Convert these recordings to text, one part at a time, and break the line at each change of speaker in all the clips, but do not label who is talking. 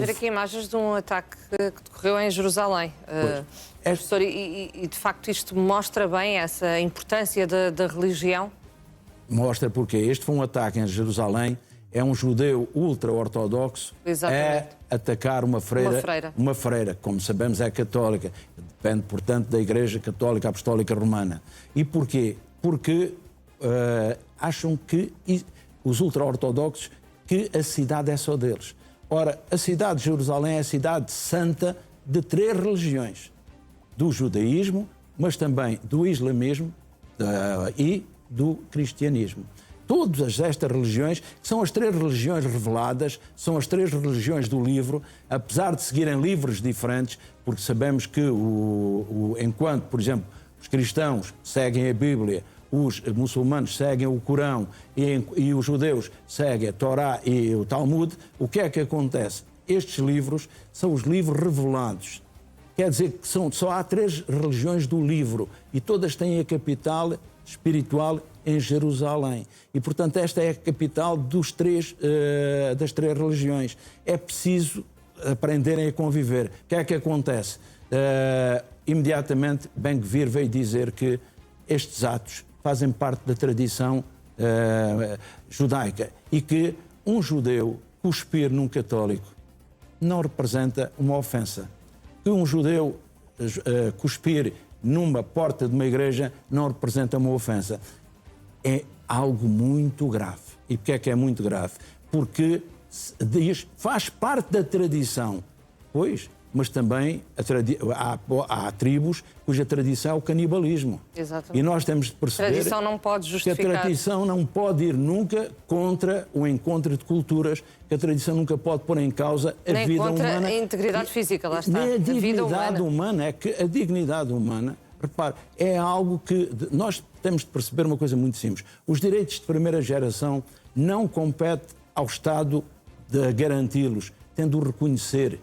ver aqui imagens de um ataque que decorreu em Jerusalém. Professor, e de facto isto mostra bem essa importância da religião?
Mostra porque este foi um ataque em Jerusalém, é um judeu ultra-ortodoxo a atacar uma freira, como sabemos é católica, depende, portanto, da Igreja Católica Apostólica Romana. E porquê? Porque acham que os ultra-ortodoxos que a cidade é só deles. Ora, a cidade de Jerusalém é a cidade santa de 3 religiões. Do judaísmo, mas também do islamismo e do cristianismo. Todas estas religiões, que são as 3 religiões reveladas, são as 3 religiões do livro, apesar de seguirem livros diferentes, porque sabemos que enquanto, por exemplo, os cristãos seguem a Bíblia, os muçulmanos seguem o Corão e os judeus seguem a Torá e o Talmud, o que é que acontece? Estes livros são os livros revelados. Quer dizer que só há 3 religiões do livro e todas têm a capital espiritual em Jerusalém. E, portanto, esta é a capital das 3 religiões. É preciso aprenderem a conviver. O que é que acontece? Imediatamente, Ben-Gvir veio dizer que estes atos fazem parte da tradição judaica e que um judeu cuspir num católico não representa uma ofensa. Que um judeu cuspir numa porta de uma igreja não representa uma ofensa. É algo muito grave. E porquê é que é muito grave? Porque faz parte da tradição, pois, mas também há tribos cuja tradição é o canibalismo.
Exatamente.
E nós temos de perceber
a tradição não pode justificar.
Que a tradição não pode ir nunca contra o encontro de culturas, que a tradição nunca pode pôr em causa a
nem
vida
contra
humana.
A integridade física, lá está.
Nem a dignidade
vida
humana. É que a dignidade humana, repare, é algo que nós temos de perceber uma coisa muito simples. Os direitos de primeira geração não compete ao Estado de garanti-los, tendo de reconhecer.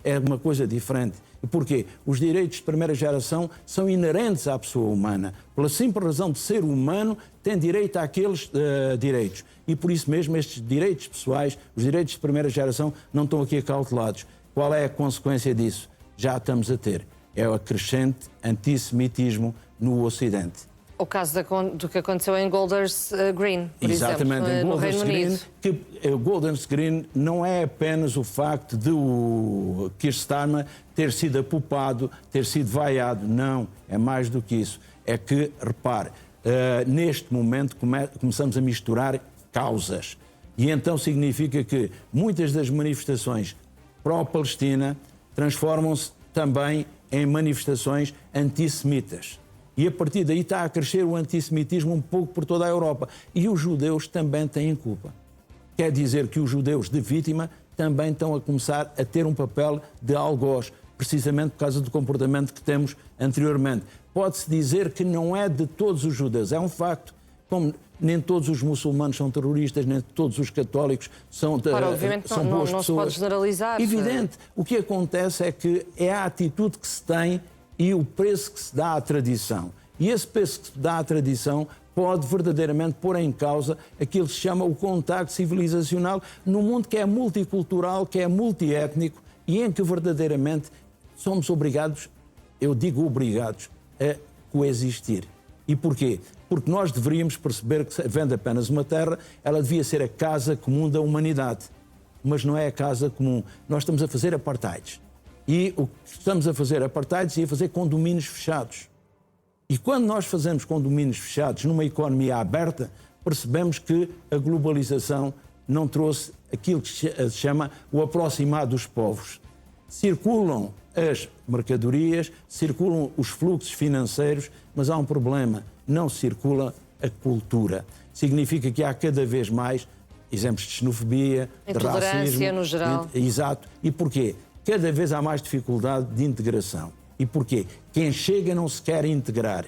É uma coisa diferente. E porquê? Os direitos de primeira geração são inerentes à pessoa humana. Pela simples razão de ser humano, tem direito àqueles direitos. E por isso mesmo estes direitos pessoais, os direitos de primeira geração, não estão aqui acautelados. Qual é a consequência disso? Já estamos a ter. É o crescente antissemitismo no Ocidente.
O caso do que aconteceu em Golders Green, por
Exatamente,
exemplo, no Reino Unido.
Que Golders Green não é apenas o facto de o Keir Starmer ter sido apupado, ter sido vaiado. Não, é mais do que isso. É que, repare, neste momento começamos a misturar causas. E então significa que muitas das manifestações pró-Palestina transformam-se também em manifestações antissemitas. E a partir daí está a crescer o antissemitismo um pouco por toda a Europa. E os judeus também têm culpa. Quer dizer que os judeus de vítima também estão a começar a ter um papel de algoz, precisamente por causa do comportamento que temos anteriormente. Pode-se dizer que não é de todos os judeus, é um facto. Como nem todos os muçulmanos são terroristas, nem todos os católicos são boas pessoas.
Não se pode generalizar.
Evidente. O que acontece é que é a atitude que se tem e o preço que se dá à tradição. E esse preço que se dá à tradição pode verdadeiramente pôr em causa aquilo que se chama o contacto civilizacional num mundo que é multicultural, que é multiétnico e em que verdadeiramente somos obrigados, eu digo obrigados, a coexistir. E porquê? Porque nós deveríamos perceber que, havendo apenas uma terra, ela devia ser a casa comum da humanidade. Mas não é a casa comum. Nós estamos a fazer apartheids. E o que estamos a fazer apartheids é a fazer condomínios fechados. E quando nós fazemos condomínios fechados numa economia aberta, percebemos que a globalização não trouxe aquilo que se chama o aproximar dos povos. Circulam as mercadorias, circulam os fluxos financeiros, mas há um problema, não circula a cultura. Significa que há cada vez mais exemplos de xenofobia, de racismo.
No geral.
Exato. E porquê? Cada vez há mais dificuldade de integração. E porquê? Quem chega não se quer integrar.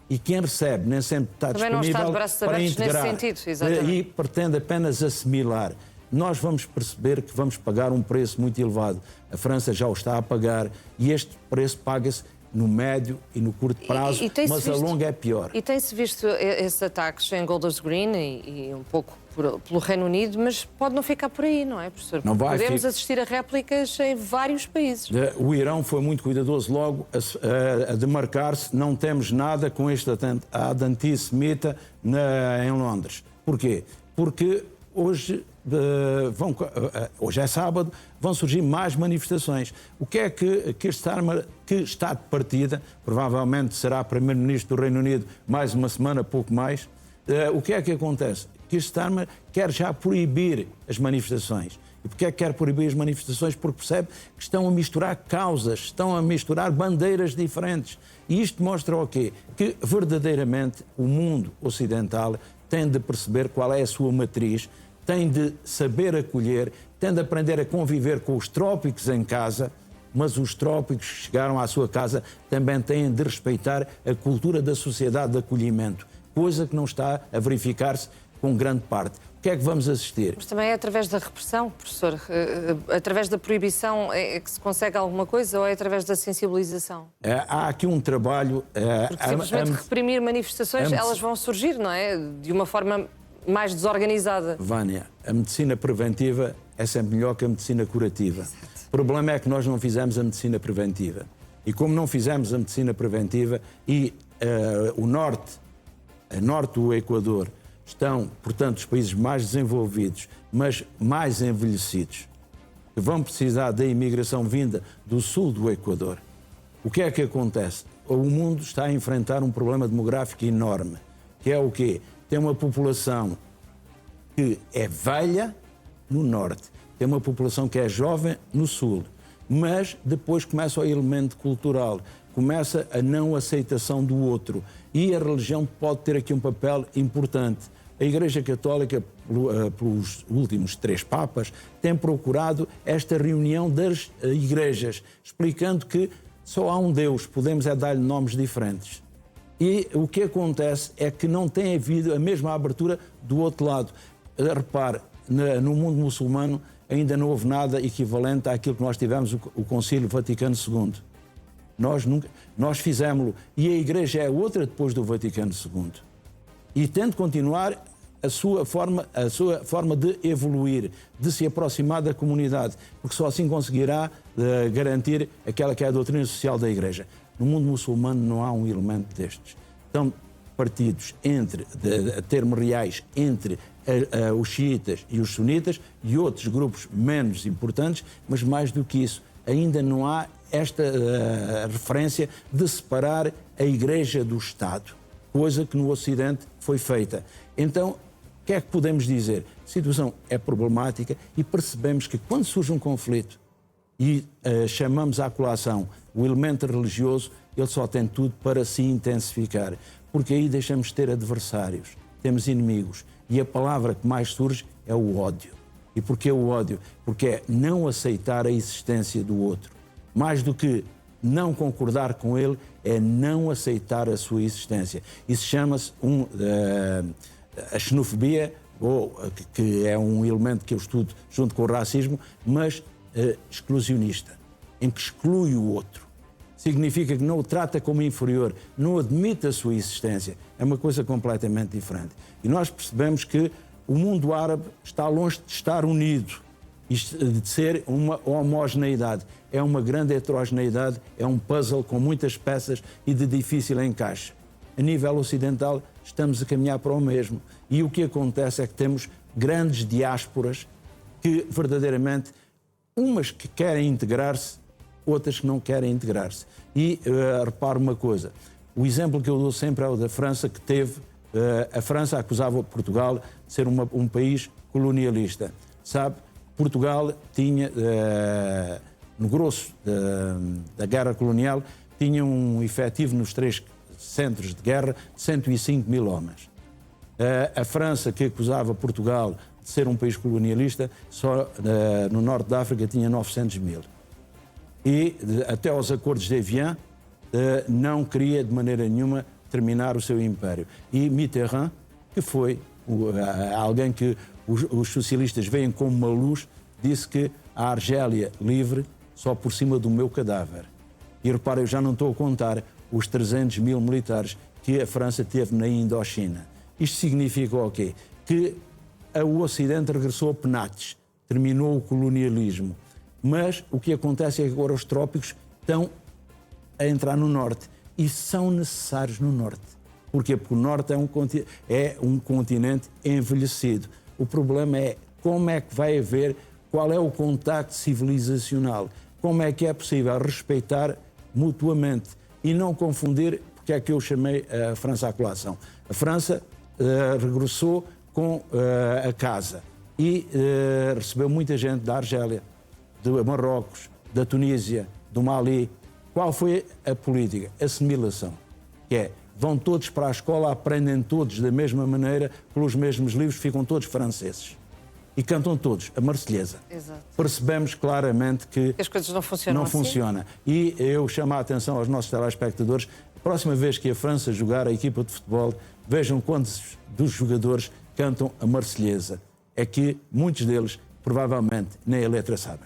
E quem recebe nem sempre está disponível para integrar.
Nesse sentido,
e pretende apenas assimilar. Nós vamos perceber que vamos pagar um preço muito elevado. A França já o está a pagar e este preço paga-se no médio e no curto prazo, mas a longo é pior.
E tem-se visto esses ataques em Golders Green e um pouco pelo Reino Unido, mas pode não ficar por aí, não é, professor?
Não vai
Podemos assistir a réplicas em vários países.
O Irão foi muito cuidadoso logo a demarcar-se. Não temos nada com este atentado antissemita em Londres. Porquê? Porque hoje é sábado, vão surgir mais manifestações. O que é que Starmer, que está de partida, provavelmente será primeiro-ministro do Reino Unido mais uma semana, pouco mais, o que é que acontece? Que Starmer quer já proibir as manifestações. E porquê é que quer proibir as manifestações? Porque percebe que estão a misturar causas, estão a misturar bandeiras diferentes. E isto mostra o quê? Que verdadeiramente o mundo ocidental tem de perceber qual é a sua matriz, tem de saber acolher, tem de aprender a conviver com os trópicos em casa, mas os trópicos que chegaram à sua casa também têm de respeitar a cultura da sociedade de acolhimento, coisa que não está a verificar-se com grande parte. O que é que vamos assistir?
Mas também é através da repressão, professor? Através da proibição é que se consegue alguma coisa ou é através da sensibilização?
Há aqui um trabalho...
Porque simplesmente reprimir manifestações, elas vão surgir, não é? De uma forma mais desorganizada.
Vânia, a medicina preventiva é sempre melhor que a medicina curativa.
Exato.
O problema é que nós não fizemos a medicina preventiva. E como não fizemos a medicina preventiva e a norte do Equador estão, portanto, os países mais desenvolvidos, mas mais envelhecidos, que vão precisar da imigração vinda do sul do Equador. O que é que acontece? O mundo está a enfrentar um problema demográfico enorme, que é o quê? Tem uma população que é velha no norte, tem uma população que é jovem no sul, mas depois começa o elemento cultural, começa a não aceitação do outro e a religião pode ter aqui um papel importante. A Igreja Católica, pelos últimos 3 papas, tem procurado esta reunião das igrejas, explicando que só há um Deus, podemos dar-lhe nomes diferentes. E o que acontece é que não tem havido a mesma abertura do outro lado. Repare, no mundo muçulmano ainda não houve nada equivalente àquilo que nós tivemos, o Concílio Vaticano II. Nós fizemos-lo e a Igreja é outra depois do Vaticano II. E tem de continuar a sua forma de evoluir, de se aproximar da comunidade, porque só assim conseguirá garantir aquela que é a doutrina social da Igreja. No mundo muçulmano não há um elemento destes. Estão partidos termos reais entre os xiitas e os sunitas e outros grupos menos importantes, mas mais do que isso, ainda não há esta referência de separar a Igreja do Estado, coisa que no Ocidente foi feita. Então, o que é que podemos dizer? A situação é problemática e percebemos que quando surge um conflito e chamamos à colação o elemento religioso, ele só tem tudo para se intensificar, porque aí deixamos de ter adversários, temos inimigos e a palavra que mais surge é o ódio. E porquê o ódio? Porque é não aceitar a existência do outro. Mais do que não concordar com ele, é não aceitar a sua existência. Isso chama-se a xenofobia, que é um elemento que eu estudo junto com o racismo, mas exclusionista, em que exclui o outro. Significa que não o trata como inferior, não admite a sua existência. É uma coisa completamente diferente. E nós percebemos que o mundo árabe está longe de estar unido e de ser uma homogeneidade. É uma grande heterogeneidade, é um puzzle com muitas peças e de difícil encaixe. A nível ocidental, estamos a caminhar para o mesmo. E o que acontece é que temos grandes diásporas que, verdadeiramente, umas que querem integrar-se, outras que não querem integrar-se. E repare uma coisa, o exemplo que eu dou sempre é o da França, que teve... a França acusava Portugal de ser um país colonialista. Sabe, Portugal tinha, no grosso da guerra colonial, tinha um efetivo nos 3 centros de guerra de 105 mil homens. A França, que acusava Portugal de ser um país colonialista, só no norte da África tinha 900 mil. E até aos acordos de Evian não queria de maneira nenhuma terminar o seu império. E Mitterrand, que foi alguém que os socialistas veem como uma luz, disse que a Argélia livre só por cima do meu cadáver. E repara, eu já não estou a contar os 300 mil militares que a França teve na Indochina. Isto significa o quê? Que o Ocidente regressou a penates, terminou o colonialismo. Mas o que acontece é que agora os trópicos estão a entrar no Norte e são necessários no Norte. Porquê? Porque o Norte é um continente envelhecido. O problema é como é que vai haver, qual é o contacto civilizacional, como é que é possível respeitar mutuamente e não confundir, porque é que eu chamei a França à colação. A França regressou com a casa e recebeu muita gente da Argélia, de Marrocos, da Tunísia, do Mali. Qual foi a política? Assimilação. Que é, vão todos para a escola, aprendem todos da mesma maneira, pelos mesmos livros, ficam todos franceses. E cantam todos a Marselhesa.
Exato.
Percebemos claramente que
as coisas não funcionam
não
assim.
funciona. E eu chamo a atenção aos nossos telespectadores, a próxima vez que a França jogar a equipa de futebol, vejam quantos dos jogadores cantam a Marselhesa. É que muitos deles, provavelmente, nem a letra sabem.